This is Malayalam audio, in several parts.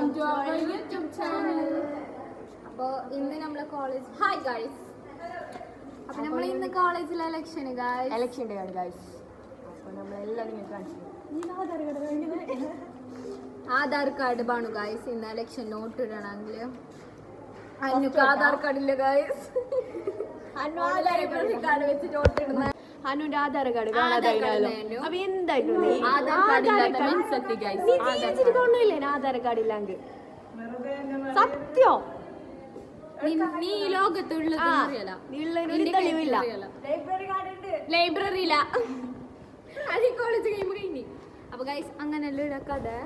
Welcome to our YouTube channel. അപ്പോൾ ഇന്ന് നമ്മളെ കോളേജ് ഹായ് ഗൈസ്. അപ്പോൾ നമ്മൾ ഇന്ന് കോളേജിലെ ഇലക്ഷൻ ഉണ്ട് ഗൈസ്. അപ്പോൾ നമ്മളെല്ലാം നിങ്ങൾക്ക് കാണിച്ചു ആധാർ കാർഡ് വേണു ഗൈസ്. ഇന്ന് ഇലക്ഷൻ നോട്ട് ഇടണമെങ്കിൽ അന്നുക്ക് ആധാർ കാർഡ് ഇല്ല ഗൈസ്. കാർഡ് വെച്ച് നോട്ട് ഇടുന്ന അനുന്റെ ആധാർ കാർഡ് കാണാതായില്ലോ. അപ്പൊ എന്തായിട്ടും ആധാർ കാർഡ് ഇല്ലെങ്കിൽ സത്യോ നീ ലോകത്തുള്ളത് തെളിവില്ല. ലൈബ്രറി ഇല്ല. അത് കോളേജ് കഴിയുമ്പോ കഴിഞ്ഞു. അപ്പൊ ഗൈസ് അങ്ങനെയല്ല ഇടക്കാതെ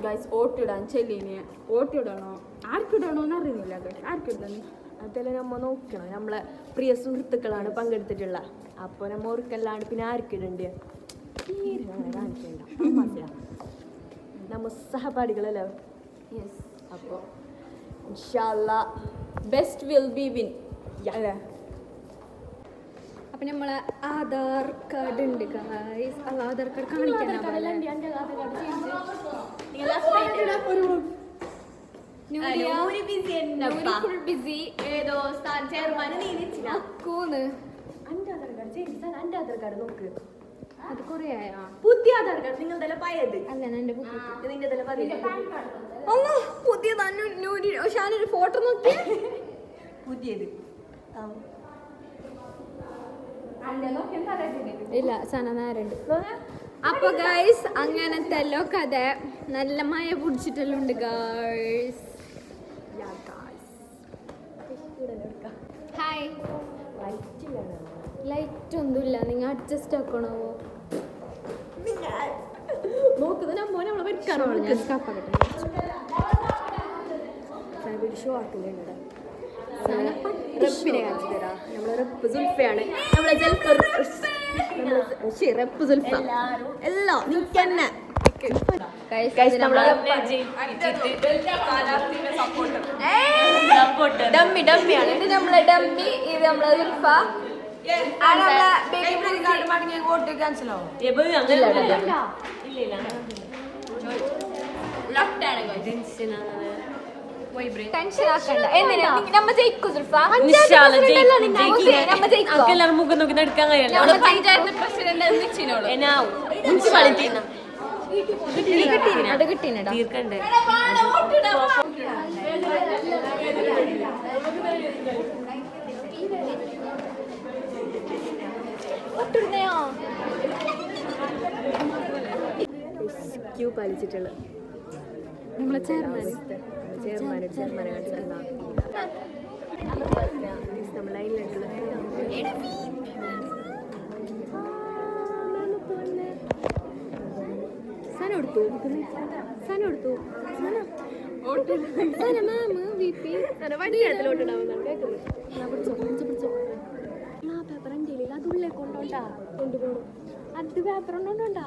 ഗൈസ് വോട്ടിടാൻ ചെല്ലിനെ വോട്ടിടണോ ആർക്കിടണോന്ന് അറിയുന്നില്ല ഗൈസ്. ആർക്കിടണം അതെല്ലാം നമ്മ നോക്കണം. നമ്മളെ പ്രിയ സുഹൃത്തുക്കളാണ് പങ്കെടുത്തിട്ടുള്ള. അപ്പോൾ നമ്മ ഓർക്കല്ലാണ്ട് പിന്നെ ആർക്കിടണ്ടേ കാണിക്കണ്ട. നമ്മ സഹപാഠികളല്ലേ. യെസ്. അപ്പോൾ ബെസ്റ്റ് വിൽ ബി വിൻ അല്ലേ. അപ്പം നമ്മളെ ആധാർ കാർഡ് ഉണ്ട് ഗൈസ്. ആധാർ കാർഡ് കാണിക്കാൻ ബിസി ഏതോ ചെയർമാൻ അന്റെ ആധാർ കാർഡ് നോക്ക്. അത് കുറേ ആയാ പുതിയ ആധാർ കാർഡ് നിങ്ങളുടെ പഴയത് അല്ല എന്റെ നിന്റെ പുതിയത് ഫോട്ടോ നോക്കിയേ പുതിയത് ഇല്ല സന നേരുണ്ട്. അപ്പൊ ഗൈസ് അങ്ങനത്തെ എല്ലോ കഥ നല്ല മഴ പിടിച്ചിട്ടെല്ലാം ഉണ്ട് ഗൈസ്. ഹായ്. ലൈറ്റ് ഒന്നുമില്ല, നിങ്ങൾ അഡ്ജസ്റ്റ് ആക്കണോ? നോക്കുന്നത് നമ്മളെ ഞാൻ സ്കാപ്പാക്കട്ടെ. ഷോ ആക്കുന്നുണ്ട്. റെപ്പിനെ കാണിച്ചു തരാം. നമ്മളെ റെപ്പ് സുൽഫയാണ്. നമ്മളെ റെപ്പ് സുൽഫ എല്ലാം നിനക്ക് തന്നെ ഡമ്മിയാണ്. ഇത് നമ്മളെ ഡമ്മി, ഇത് നമ്മളെ സുൽഫ. ടെൻഷൻ ആക്കണ്ട. എന്തിനാ നമ്മ ജയിക്കും സുൽഫ. മുഖം നോക്കി എടുക്കാൻ കഴിയല്ലോ. പഞ്ചായത്ത് പ്രസിഡന്റ് അത് കിട്ടീനടാ. തീർക്കണ്ടേ ക്യൂ പാലിച്ചിട്ടുള്ള നമ്മളെ ചെയർമാൻ ചെയർമാനെ കാണിച്ചിട്ടുള്ള നമ്മൾ അതിലുള്ള അതുള്ളേ കൊണ്ടോണ്ടാ കൊണ്ടുപോകണം. അത് പേപ്പർ കൊണ്ടോണ്ടാ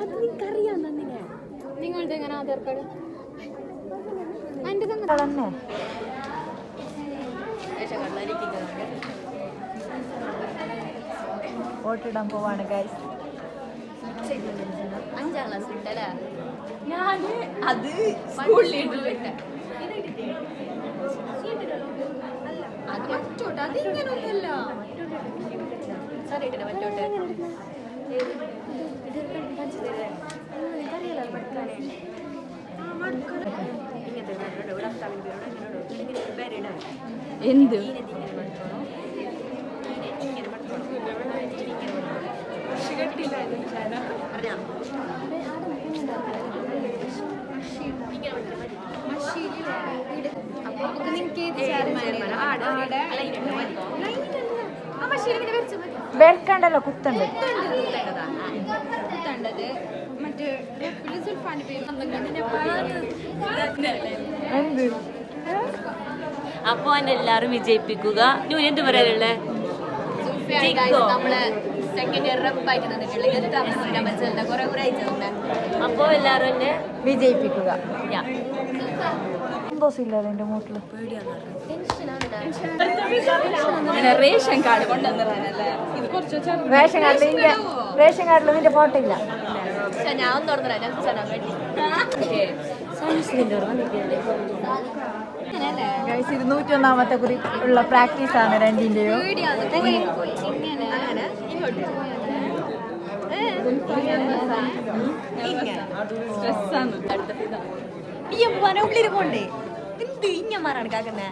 അത് നിനക്കറിയാം തന്നെ. നിങ്ങളുടെ എങ്ങനെ ആധാർ കാർഡ് എൻ്റെ തന്നെ വോട്ടിടാൻ പോവാണ് ഗൈസ്. 5ാം ക്ലാസ് വിട്ടല്ലേ ഞാൻ അത് അത് മറ്റോട്ടെ. അത് ഇങ്ങനൊന്നുമല്ല. എന്ത് വെൽക്കണ്ടല്ലോ കുത്തണ്ട് കുത്തണ്ടത് മറ്റേ എന്ത്. അപ്പൊ എല്ലാരും വിജയിപ്പിക്കുക. എന്ത് പറയാനുള്ളേ? നമ്മള് സെക്കൻഡ് ഇയർ റെപ്പായിട്ട് തന്നിട്ടുള്ള കുറെ അയച്ചു. അപ്പൊ എല്ലാരും വിജയിപ്പിക്കുക. സന്തോഷമില്ല എൻ്റെ മൂട്ടിൽ. റേഷൻ കാർഡ് കൊണ്ടുവന്നല്ലേ ഇത് കുറച്ച് റേഷൻ കാർഡിൽ നിന്റെ ഫോട്ടോ ഇല്ല. ഞാൻ ഒന്ന് തുറന്നില്ല ഗൈസ്, ഇത് 101ാമത്തെ കുറി ഉള്ള പ്രാക്ടീസ് ആണ് രണ്ടിന്റെയും. ഉള്ളിൽ പോണ്ടേ എന്ത് ഇഞ്ഞമാരാണ് കാക്കുന്നേ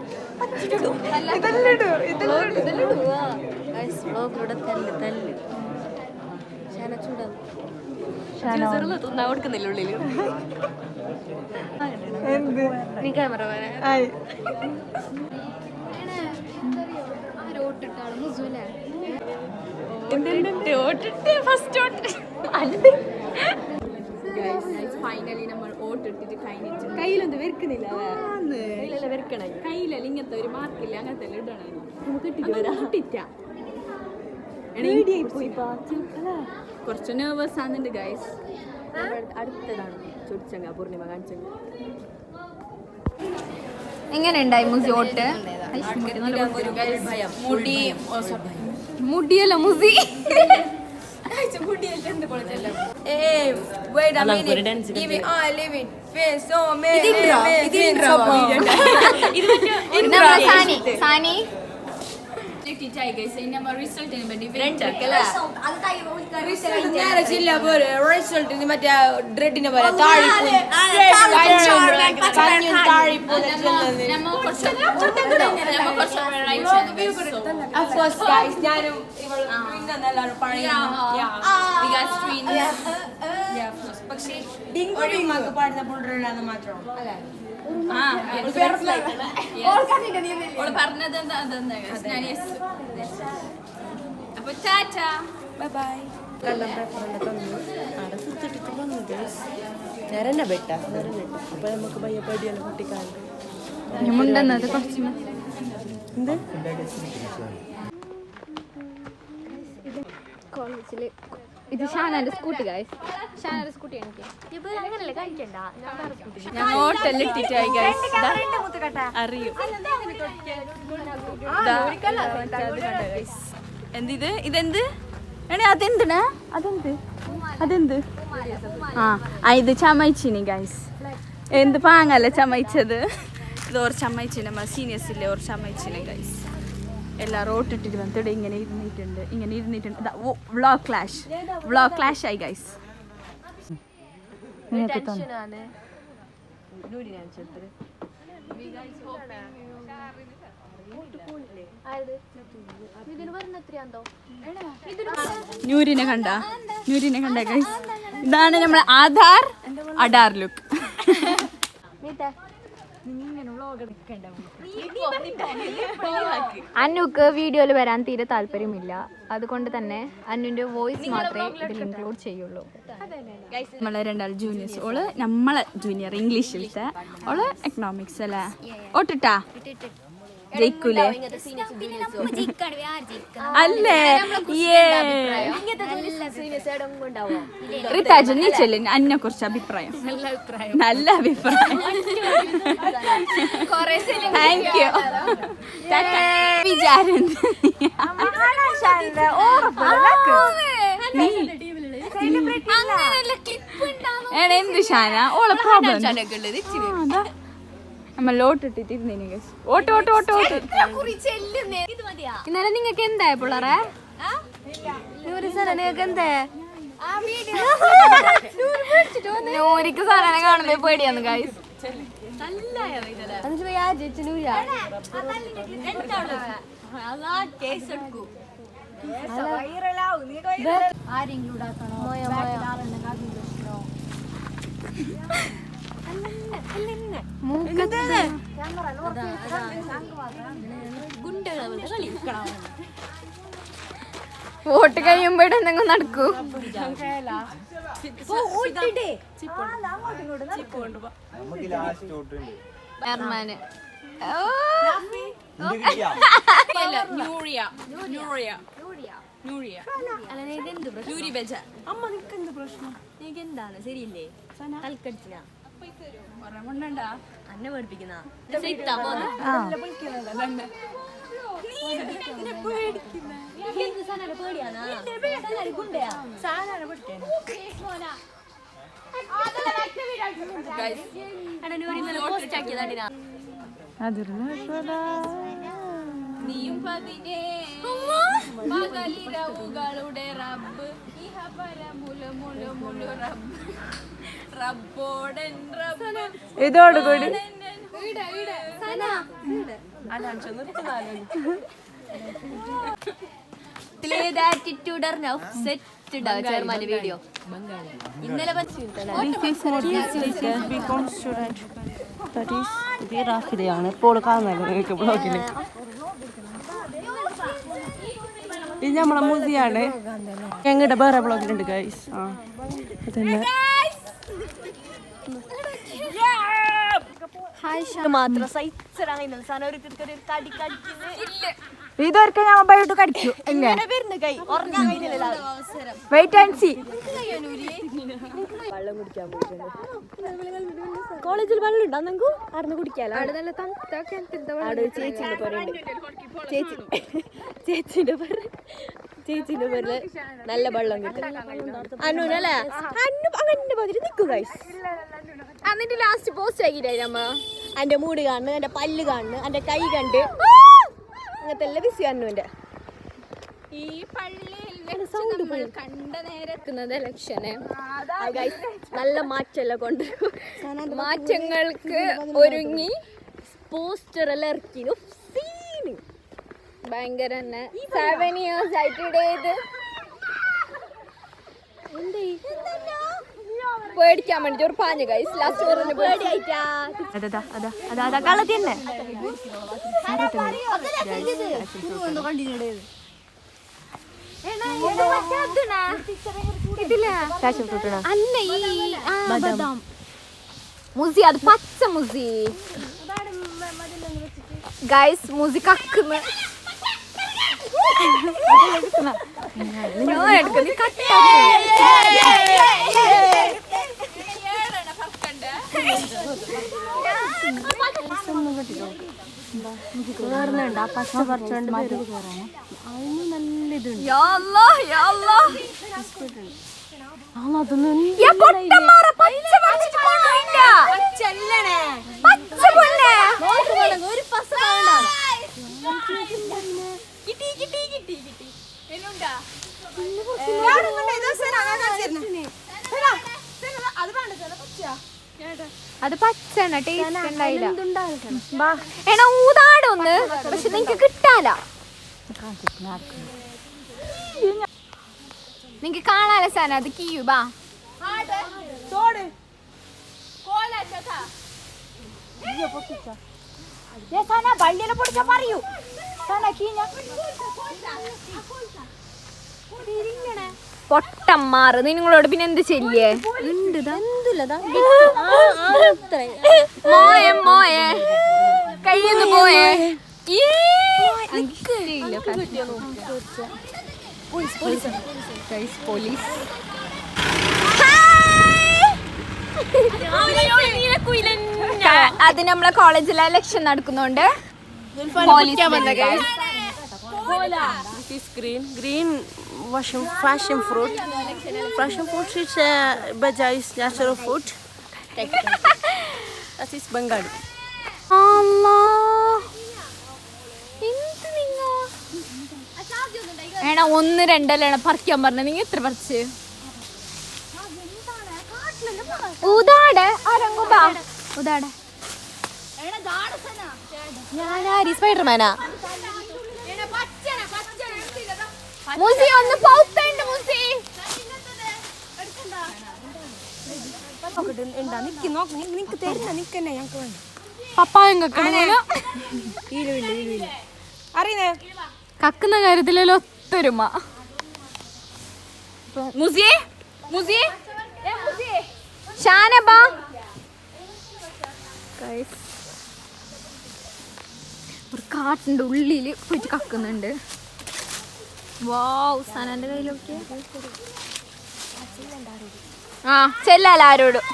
കൊടുക്കുന്നില്ല ഉള്ളില് നീ ക്യാമറ ഫൈനലി നമ്മൾ ഓട്ടിട്ടിട്ട് കഴിഞ്ഞിട്ട് കയ്യിലൊന്നും വെറുക്കുന്നില്ല വെറുക്കണേ കയ്യിലല്ല ഇങ്ങനത്തെ ഒരു മാർക്കില്ല അങ്ങനത്തെ ഇടണേ കുറച്ച് നെർവസ് ആണെന്നുണ്ട് ഗൈസ്. അടുത്തതാണ് ചുടിച്ചങ്ക പൂർണിമ കാണിച്ചങ്ക. എങ്ങനെ ഉണ്ടായി മുസി ഓട്ട്? മുടിയല്ല മുസി സാനി മറ്റേ ഡ്രെഡിനെ പോലെ പാടുന്ന മാത്രം പറഞ്ഞത് അപ്പൊ ടാറ്റാ ബൈ ബൈ. ബെട്ട അപ്പൊ നമുക്ക് ഭയപ്പടിയാണ് കുട്ടിക്കാണ്ട് മുണ്ടെന്നത് കുറച്ച് കോളേജില് ഇത് ഷാനാന്റെ സ്കൂട്ടി ഗൈസ്. ഷാനാന്റെ സ്കൂട്ടി എനിക്ക് ഞാൻ ഹോട്ടലിട്ടിട്ടായി ഗൈസ് അറിയൂ. എന്തിത് ഇതെന്ത് അതെന്തിനാ അതെന്ത് ആ ഇത് ചമയിച്ചിനി ഗൈസ്. എന്ത് പാങ്ങല്ല ചമയിച്ചത്. ഇത് ഓർ ചമയിച്ചിന് നമ്മളെ സീനിയേഴ്സ് ഇല്ലേ ഓർ ചമയിച്ചിന് ഗൈസ്. എല്ലാവരും ഓട്ടിട്ടിട്ട് വന്നിട്ട് ഇങ്ങനെ ഇരുന്നിട്ടുണ്ട്. വ്ളോഗ് ക്ലാഷ് ആയി ഗൈസ്. നൂരിനെ കണ്ട ഗൈസ്. ഇതാണ് നമ്മളെ അഡാർ ലുക്ക്. അന്നുക്ക് വീഡിയോയിൽ വരാൻ തീരെ താല്പര്യമില്ല. അതുകൊണ്ട് തന്നെ അന്നുവിന്റെ വോയിസ് മാത്രമേ ഇതിൽ ഇൻക്ലൂഡ് ചെയ്യുള്ളൂ. നമ്മളെ രണ്ടാൾ ജൂനിയേഴ്സ്. ഓള് നമ്മളെ ജൂനിയർ ഇംഗ്ലീഷിലത്തെ ഓള് എക്കണോമിക്സ് അല്ലേ. ഓട്ടിട്ടാ ജയിക്കൂലേ അല്ലേ? റിതാജ് നീ ചെല്ല് അന്നെ കുറിച്ച് അഭിപ്രായം. നല്ല അഭിപ്രായം. Thank you. വിചാരം എന്ത് ഷാന ഓളെ പ്രോബ്ലം നമ്മൾ ലോട്ടിട്ടിട്ട് ഇരുന്നേനെ. ഇന്നലെ നിങ്ങൾക്ക് എന്തായ പിള്ളേറെ? നിങ്ങൾക്ക് എന്താ നൂരിക്ക് സാധനം കാണുമ്പോ പേടിയാന്ന് ഗൈസ്. വോട്ട് കഴിയുമ്പോഴേ എന്തെങ്കിലും നടക്കൂ. എന്താണ് ശരിയില്ലേ? തലക്കടിച്ചിനാ അന്നെ പഠിപ്പിക്കുന്ന നീയും പതിനെ പകലിരവുകളുടെ റബ്ബ് ഇഹപരമുലമുലമുലു റബ്ബ് റബ്ബോടൻ റബ്ബ് ഇതോട് കൂടി വീഡിയോ ഇന്നലെ ാണ് ഇപ്പോൾ കാണുന്നത് ബ്ലോഗില്. ഇത് നമ്മളെ മുസിയാണ്. ഞങ്ങളുടെ വേറെ ബ്ലോഗിലുണ്ട് ഗൈസ്. മാത്രം ഇതൊക്കെ ഞാൻ ബയോട്ട് കടിച്ചു. Wait and see. വെള്ളം കുടിക്കാൻ പോയിട്ടുണ്ട്. കോളേജിൽ വെള്ളം ഉണ്ടോ നിങ്ങൾക്ക്? അവിടെ കുടിക്കാലോ. അവിടെ ചേച്ചിന്റെ പേരുണ്ട്. ചേച്ചിന്റെ പേരില് നല്ല വെള്ളം കിട്ടും. അന്നുനല്ലേ അങ്ങനെ പതിര് നിൽക്കുക. എന്നിട്ട് ലാസ്റ്റ് പോസ്റ്റ് ആക്കിയിട്ടാ എന്റെ മൂട് കാണുന്നു, എന്റെ പല്ല് കാണുന്നു, എന്റെ കൈ കണ്ട് അങ്ങനത്തെ എല്ലാം ബിസി അന്നുവിന്റെ. ഈ പള്ളിയിൽ കണ്ട നേരക്കുന്നത് ഇലക്ഷന് നല്ല മാറ്റെല്ലാം കൊണ്ട് മാറ്റങ്ങൾക്ക് ഒരുങ്ങി പോസ്റ്റർ എല്ലാം ഇറക്കി. ഭയങ്കര തന്നെ 7 years ആയിട്ട് പേടിക്കാൻ വേണ്ടി ഒരു പാഞ്ഞ ഗൈസ് ലാസ്റ്റ് പേടിയായിട്ടാ. അതാ കളത്തി തന്നെ. അല്ല ഈ മുസി, അത് പച്ച മുസി ഗൈസ്. മുസി കക്കുന്ന പച്ച പറിച്ചോണ്ട് അതിന് നല്ല ഇതുണ്ട്. അത് പച്ചണ ടേസ്റ്റ് ഉണ്ടായില്ല. എടാ ഊതാടൊന്ന്, പക്ഷെ നിങ്ങക്ക് കിട്ടാല. നിങ്ങക്ക് കാണാല സാധനം അത് കീയു ബാ. പറയൂ പൊട്ടന്മാറ് നിങ്ങളോട് പിന്നെ എന്ത് ചെല്ലിയേ? മോയെ മോയെ കയ്യിന്ന് പോയേ. പോലീസ് അത് നമ്മളെ കോളേജിലെ ഇലക്ഷൻ നടക്കുന്നുണ്ട്. Green passion fruit. Passion fruit is Baja is natural food. That is Bengali. ഏടാ 1-2 പറിക്കാൻ പറഞ്ഞ നിങ്ങൾ എത്ര പറിച്ച്? ഊതാടെ ഊതാടെ ഞാനാരി സ്പൈഡർമാനാ. മുസി ഒന്ന് പൗത്തുണ്ട് മുസി. പപ്പായം കക്കുന്ന കാര്യത്തിലല്ലോ ഒത്തൊരുമ. മുസിയെ മുസിയെ ഷാനബ ഒരു കാട്ടിന്റെ ഉള്ളില് പോയിട്ട് കക്കുന്നുണ്ട്. വാവ് സനന്റെ കയ്യിലൊക്കെ ചെല്ലാല ആരോടും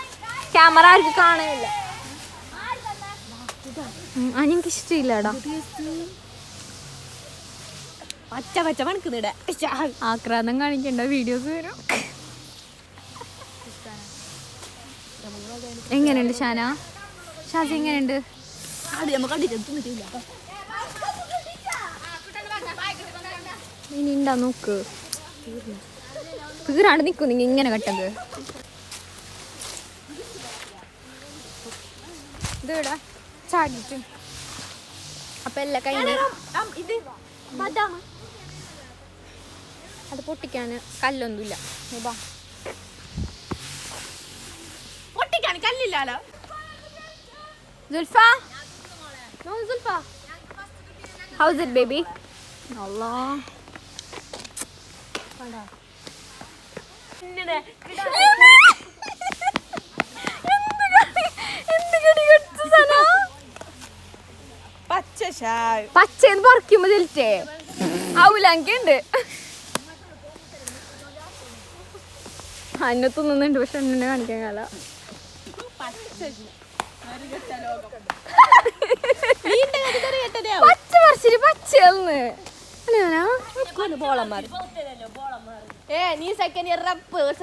ക്യാമറ ആർക്ക് കാണുന്നില്ല. എനിക്ക് ഇഷ്ടമില്ലടാ. പച്ച പച്ച മണക്കുന്നിട ആക്രാന്തം കാണിക്കണ്ട, വീഡിയോസ് വരും. എങ്ങനെയുണ്ട് ഷാന? ഷാസി എങ്ങനെയുണ്ട്? ഇനി ഉണ്ടാ നോക്ക്. തീരാണ്ട് നിൽക്കും നിങ്ങൾ ഇങ്ങനെ കട്ടത്. ഇതെടാ ചാടിട്ട്. അപ്പൊ എല്ലാം കഴിഞ്ഞ് അത് പൊട്ടിക്കാന് കല്ലൊന്നുമില്ല. പൊട്ടിക്കാൻ കല്ലില്ലാലോ. Zulfa? No, Zulfa. How's it, baby? Allah. പച്ചന്ന് പറിക്കുമ്പോ ചെലിച്ചേ ആവൂലണ്ട്. അന്നെ തിന്നുന്നുണ്ട്, പക്ഷെ എന്നെ കാണിക്കാൻ കാല. പച്ച പറിച്ചിട്ട് പച്ചന്ന് നീ സെക്കൻഡ് ഇയർ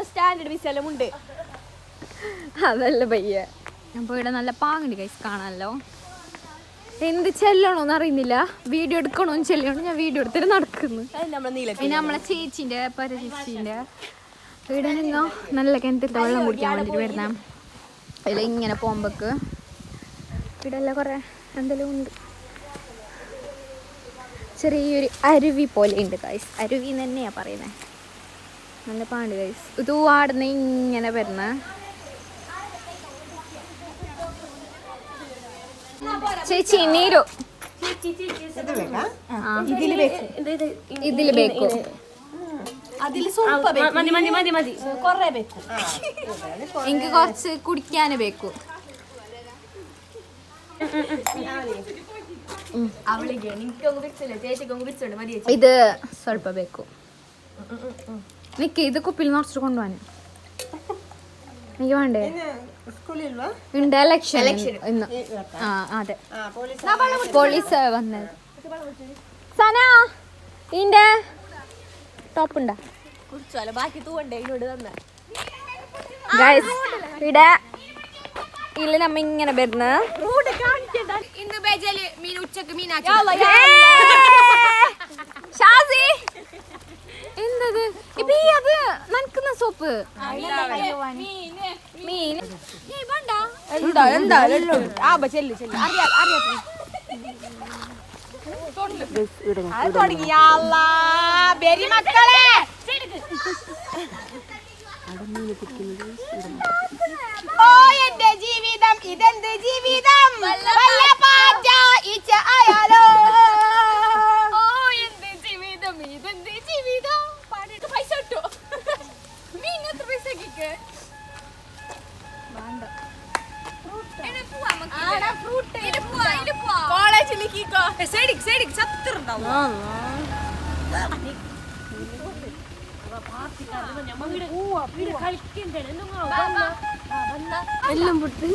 സ്റ്റാൻഡേർഡ് വിസെല്ലാം ഉണ്ട്. അതല്ല പയ്യ. അപ്പൊ ഇവിടെ നല്ല പാങ്ങുണ്ട് ഗൈസ് കാണാനല്ലോ. എന്ത് ചെല്ലണോന്ന് അറിയുന്നില്ല, വീഡിയോ എടുക്കണോന്ന് ചെല്ലണോ. ഞാൻ വീഡിയോ എടുത്തിട്ട് നടക്കുന്നു. പിന്നെ നമ്മളെ ചേച്ചിന്റെ ചേച്ചീന്റെ ഇവിടെ നിന്നോ നല്ല കിണറ്റിലത്തെ വെള്ളം കുടിക്കാൻ വേണ്ടിട്ട് വരുന്ന. അതിൽ ഇങ്ങനെ പോകുമ്പോക്ക് ഇവിടെ എല്ലാം കുറെ എന്തെങ്കിലും ഉണ്ട്. ചെറിയൊരു അരുവി പോലെ ഉണ്ട് ഗൈസ്. അരുവി തന്നെയാ പറയുന്നത്. നല്ല പാണ്ട് ഗൈസ്. ഇത് ആടുന്ന ഇങ്ങനെ വരുന്ന. ചേച്ചി നീരു ഇതില് ബേക്കു. എനിക്ക് കുറച്ച് കുടിക്കാന് ബേക്കു. ഇത് സ്വല്പ ബേക്കു. നിക്ക് ഇത് കുപ്പിൽ നിറച്ചിട്ട് കൊണ്ടുപോവാന്. എനിക്ക് വേണ്ടേ? ഉണ്ട് ഇലക്ഷൻ ഇന്ന്. ആ അതെ, പോലീസ് വന്നത്. സന ഇന്റെ ടോപ്പ് ഉണ്ടാ ബാക്കി തൂവണ്ടേ ഇങ്ങോട്ട് തന്നെ. ഗൈസ് ഇവിടെ ഇല്ല നമ്മ ഇങ്ങനെ വരുന്ന ഷാസി എന്തത് ഇപ്പൊ ഈ അത് നനക്കുന്ന സോപ്പ് മീൻ ജീവിതം ഇതെന്ത് ജീവിതം പൈസ കിട്ടോ? മീൻ എത്ര പൈസക്ക്? കോളേജിലേക്ക് ചത്തുണ്ടാവും. എല്ലാം പൊട്ടി.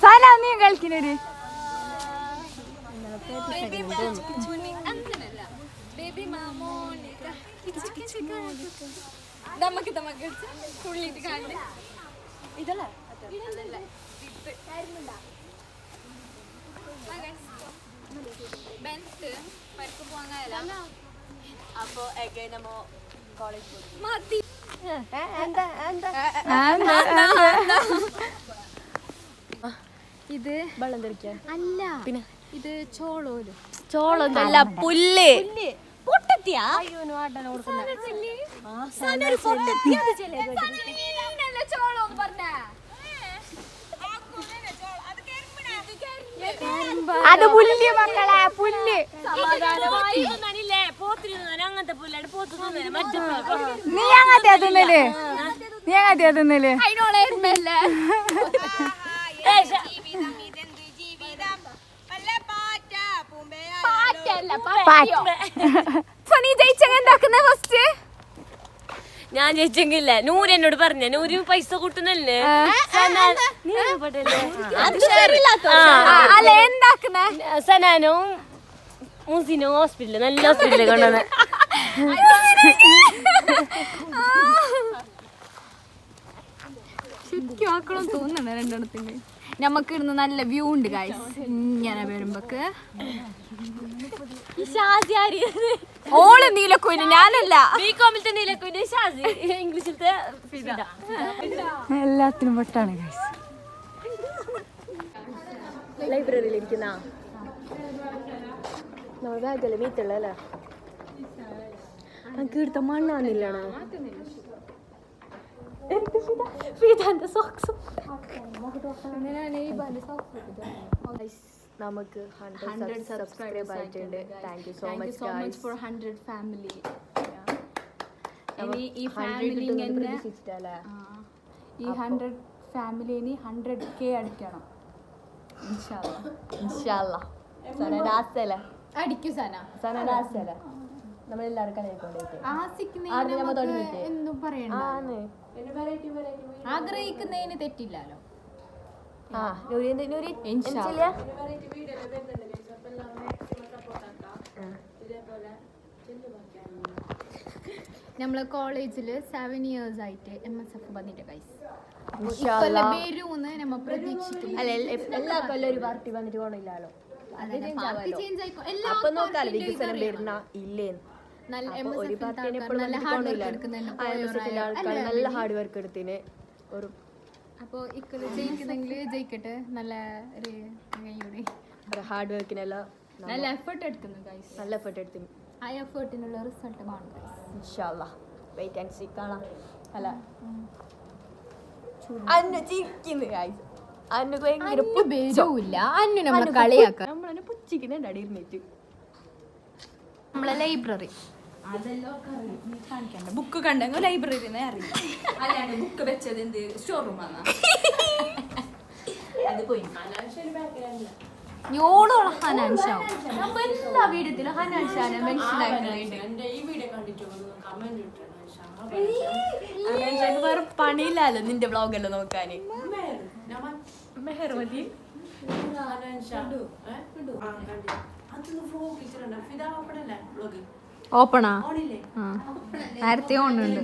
സാല നീ കളിക്കുന്നൊരു ഇതല്ല അപ്പൊ കോളേജ് ഇത് വെള്ളം തെറിക്കാൻ അല്ല, പിന്നെ ഇത് ചോളോല്. ചോളൊന്നല്ല പുല്ല്. പൊട്ടത്തിയാ അത് പുല്ല് മക്കളെ, പുല്ല്. അങ്ങനത്തെ പുല്ലാണ്. നീ അങ്ങനത്തെ തിന്നല് നീ ആദ്യം തിന്നല് നീ ജയിച്ചെങ്കിൽ എന്താക്കുന്ന ഫസ്റ്റ്? ഞാൻ ജയിച്ചെങ്കില്ല നൂര് എന്നോട് പറഞ്ഞ നൂര് പൈസ കൂട്ടുന്നല്ലേ അല്ല എന്താക്കുന്നേ? സനാനും മുസിനും ഹോസ്പിറ്റലിൽ നല്ല ഹോസ്പിറ്റലിൽ കൊണ്ടുവന്നെ ശരിക്കും ആക്കണം തോന്നുന്നു രണ്ടെണ്ണത്തിന്. നമുക്ക് ഇടുന്ന നല്ല വ്യൂ ഉണ്ട് ഗൈസ്. ഇങ്ങനെ വരുമ്പോക്ക് ഓള് നീലക്കുയിന്, ഞാനല്ല. ബികോമിലത്തെ നീലക്കുയിന് ഷാസി, ഇംഗ്ലീഷിലത്തെ എല്ലാത്തിനും പെട്ടാണ് ഗൈസ്. ലൈബ്രറിയിൽ ഇരിക്കുന്ന നമ്മൾ ബാഗല്ലേ മീത്തുള്ള അല്ലേ നമുക്ക് എടുത്ത മണ്ണാന്നില്ലണോ നമുക്ക് 100 സബ്സ്ക്രൈബേഴ്സ് ആയിട്ടുണ്ട്. Thank you so much for 100 family. ഈ ഫാമിലി ഈ 100 ഫാമിലിന് 100K അടിക്കണം അടിക്കും സന. നമ്മളെല്ലാവരും കളിയാക്കൊണ്ടേ എന്തും പറയണ്ട. ആഗ്രഹിക്കുന്നതിന് തെറ്റില്ലല്ലോ. നമ്മളെ കോളേജില് 7 years ആയിട്ട് MSF വന്നിട്ട് ഗൈസ്. നമ്മ പ്രതീക്ഷിക്കുന്നു. എല്ലാ കൊല്ലം ഒരു പാർട്ടി വന്നിട്ട് പോണില്ലല്ലോ. അപ്പൊ നോക്കാലോ വികസനം വരുന്ന ഇല്ലേന്ന്. ഒരു പാർട്ടിനെ എപ്പോഴും ആൾക്കാർ നല്ല ഹാർഡ് വർക്ക് എടുത്തിന്. ഒരു അപ്പൊ ഇക്കൊല്ലം ജയിക്കുന്നെങ്കിൽ ജയിക്കട്ടെ. നല്ല ഒരു ഹാർഡ് വർക്കിനെല്ലാം നല്ല എഫേർട്ട് എടുക്കുന്നു ഗൈസ്. നല്ല എഫേർട്ട് എടുത്തിന്. ആ എഫേർട്ടിനുള്ള റിസൾട്ട് കാണും ഗൈസ്. ഇൻഷാല്ലാ വെയിറ്റ് ആൻഡ് സീ കാണാം. അല്ല അന്നു ചിരിക്കുന്നു ഗൈസ്. അന്നു ഭയങ്കര ബേജുമില്ല. അന്നു നമ്മൾ കളിയാക്കാം. നമ്മളെ പുച്ചിക്കുന്നുണ്ട് അടി ഇരുന്നിട്ട്. നമ്മളെ ലൈബ്രറി ബുക്ക് കണ്ടെങ്കിൽ ലൈബ്രറിയിൽ അറിയാം. അല്ലാണ്ട് ബുക്ക് വെച്ചത് എന്ത് സ്റ്റോർ റൂമാണ്. അത് പോയി ഞോളോളം ഹനാൻഷാവും. നമ്മ എല്ലാ വീഡിയോത്തിലും ഹനാൻഷാനെ മനസ്സിലാക്കുന്നുണ്ട്. വേറെ പണിയില്ലല്ലോ നിന്റെ വ്ളോഗെല്ലാം നോക്കാന്. മെഹർമതി ഓപ്പണാ നേരത്തെ ഓണുണ്ട്.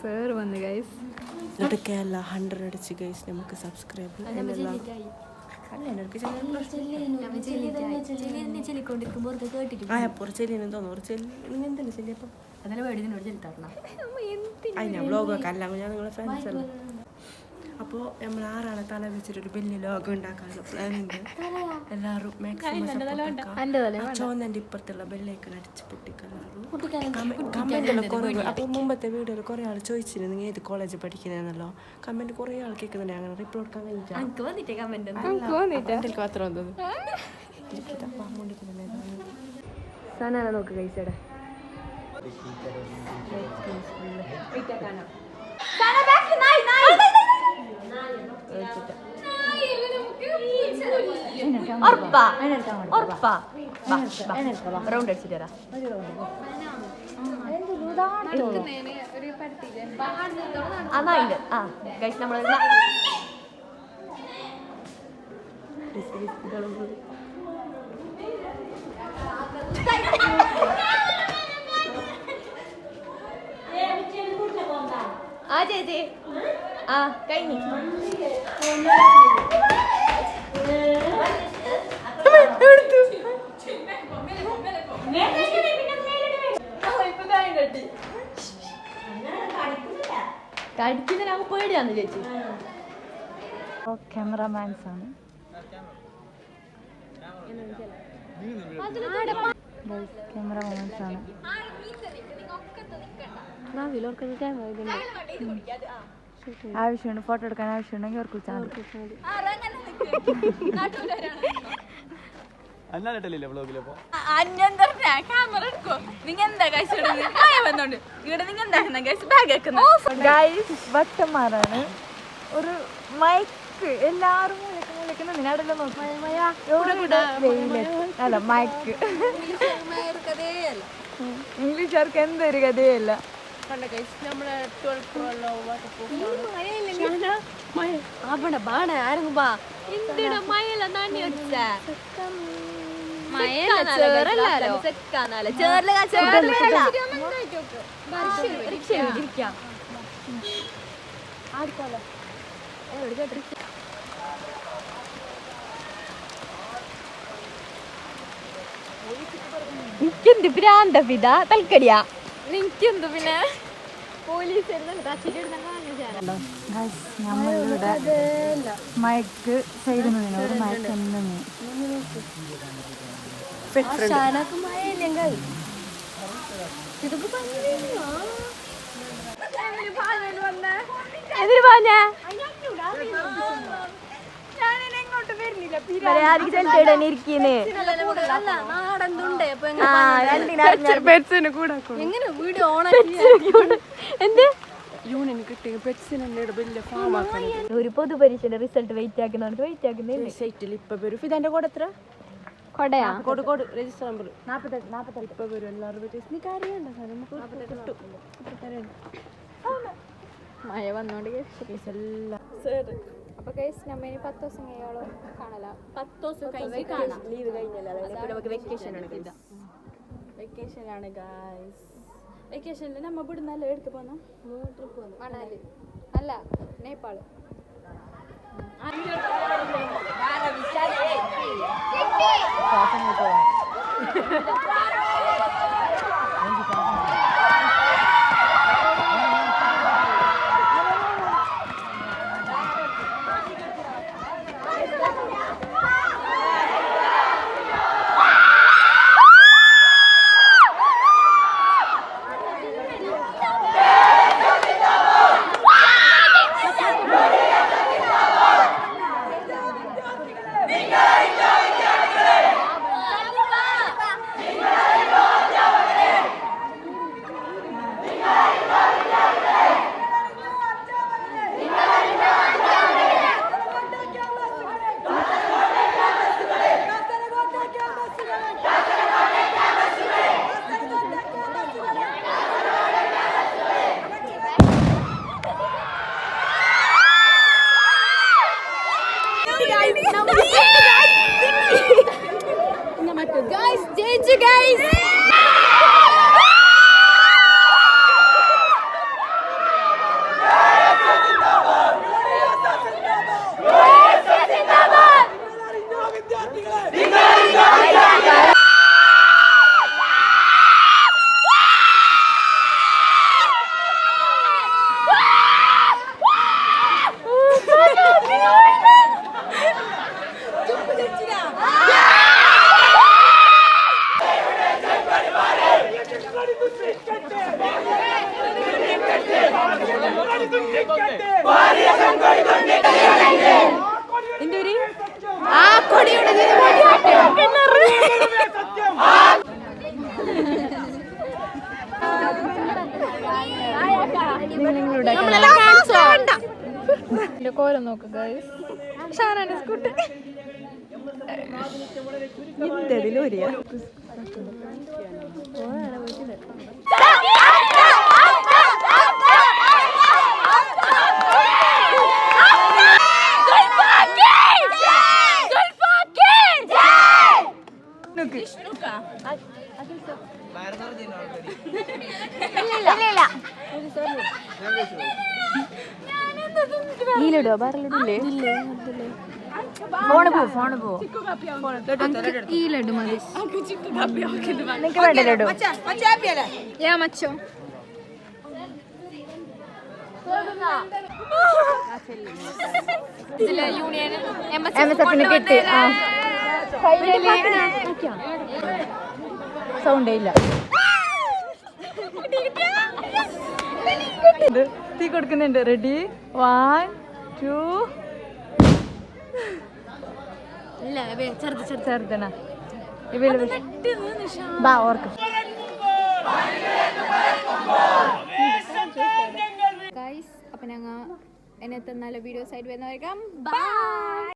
സർ വന്നു ഗൈസ്. കേരള 100 അടിച്ച് ഗൈസ്. നമുക്ക് സബ്സ്ക്രൈബ് അപ്പോൾ നമ്മൾ 6 ആളെ തല വെച്ചിട്ടൊരു വലിയ ലോകം ഉണ്ടാക്കാനുള്ള പ്ലാൻ ഉണ്ട്. എല്ലാവരും മാക്സിമം ചോന്നൻ്റെ ഇപ്പുറത്തുള്ള ബെല്ലൈക്കൺ അടിച്ച് പൊട്ടിക്കെല്ലാവരും കുറേ. അപ്പോൾ മുമ്പത്തെ വീഡിയോയിൽ കുറേ ആൾ ചോദിച്ചിരുന്നു നിങ്ങൾ ഏത് കോളേജിൽ പഠിക്കുന്നതെന്നല്ലോ. കമൻറ്റ് കുറേ ആൾ കേൾക്കുന്നുണ്ട്. അങ്ങനെ റിപ്ലൈ കൊടുക്കാൻ കഴിഞ്ഞിട്ട് മാത്രം തോന്നുന്നു. സനാന നോക്ക് കഴിച്ചടെ റൗണ്ട് അടിച്ചിട്ട് വരാം. അതായിട്ട് ആ ഗൈസ് നമ്മൾ ആ ചേച്ചി ആ കഴിഞ്ഞു. കടിക്കുന്നതിനാകുമ്പോൾ പേടിയാന്ന് ചേച്ചി. ക്യാമറമാൻസ് ആണ്. ക്യാമറമാൻസ് ആണ്. ആവശ്യമുണ്ട് ഫോട്ടോ എടുക്കാൻ ആവശ്യമുണ്ടെങ്കിൽ അവർക്ക് വിളിച്ചാൽ മതി. അന്നാലിട്ടല്ലേ വ്ളോഗിലപ്പോ ക്യാമറ എടുക്കോ നിങ്ങൾ എന്താ കഴിച്ചു വന്നോണ്ട് ഇവിടെ നിങ്ങൾ എന്താക്കുന്ന കഴിച്ച് ബാഗ് വെക്കുന്നു ഗൈസ് വട്ടന്മാരാണ് ഒരു മൈക്ക് എല്ലാരും മുളക്കുന്ന നിന്നവിടെല്ലാം നോക്കി അല്ല മൈക്ക് ഇംഗ്ലീഷുകാർക്ക് എന്തൊരു കഥയല്ല അവിടെ ബാണ ആരെങ്കിലും ബാ എന്തിട മഴയല്ല നന്ദി വെച്ച എനിക്കെന്ത് ഭ്രാന്ത പിത തൽക്കടിയാ നിനക്കെന്തു പിന്നെ പോലീസ് നമ്മളിവിടെ മയക്ക് സൈഡിൽ ഒരു മയക്ക് തന്നെ എങ്ങനെ വീഡിയോ ഓൺ എന്ത് യൂണിയന് കിട്ടിയ പെറ്റ്സിനെ വലിയ ഫാം ആക്കണം ഒരു പൊതുപരീക്ഷയുടെ റിസൾട്ട് വെയിറ്റ് ആക്കുന്നില്ല സൈറ്റിൽ ഇപ്പൊ വരും ഫിദാന്റെ കോഡ് എത്ര കൊടയാ കോഡ് രജിസ്റ്റർ നമ്പർ 48 ഇപ്പൊ വരും എല്ലാവരും നീ കാര്യണ്ട മഴ വന്നോണ്ട് അപ്പൊ ഗൈസ് നമ്മ ഇനി 10 ദിവസം കഴിയോളം കാണല 10 ദിവസം കഴിഞ്ഞ് കാണാം ലീവ് കഴിഞ്ഞല്ലേ നമുക്ക് വെക്കേഷൻ ആണ് ഗായ്സ് വെക്കേഷനിൽ നമ്മ ഇവിടുന്നല്ലേ എടുത്ത് പോന്ന ട്രിപ്പ് മണാലി അല്ല നേപ്പാള് guys ജയിച്ചു guys കോലം നോക്ക് ഗൈസ് ഷാനാന്റെ സ്കൂട്ടർ ഈലിടോ പറലിടില്ലേ ഫോണ് പോ ഈ ലഡു മതി നിനക്ക് വേണ്ട ലഡു യാ മച്ചോ ഇതില് യൂണിയൻ MSF കിട്ടി സൗണ്ടേ ഇല്ല തീ കൊടുക്കുന്നുണ്ട് റെഡി 1 2 ചെറുതണ ഇവര് ബാ ഓർക്കും ഗൈസ് അപ്പം ഞങ്ങൾ എന്നത്തെ നല്ല വീഡിയോസ് ആയിട്ട് വരുന്നതായിരിക്കാം ബൈ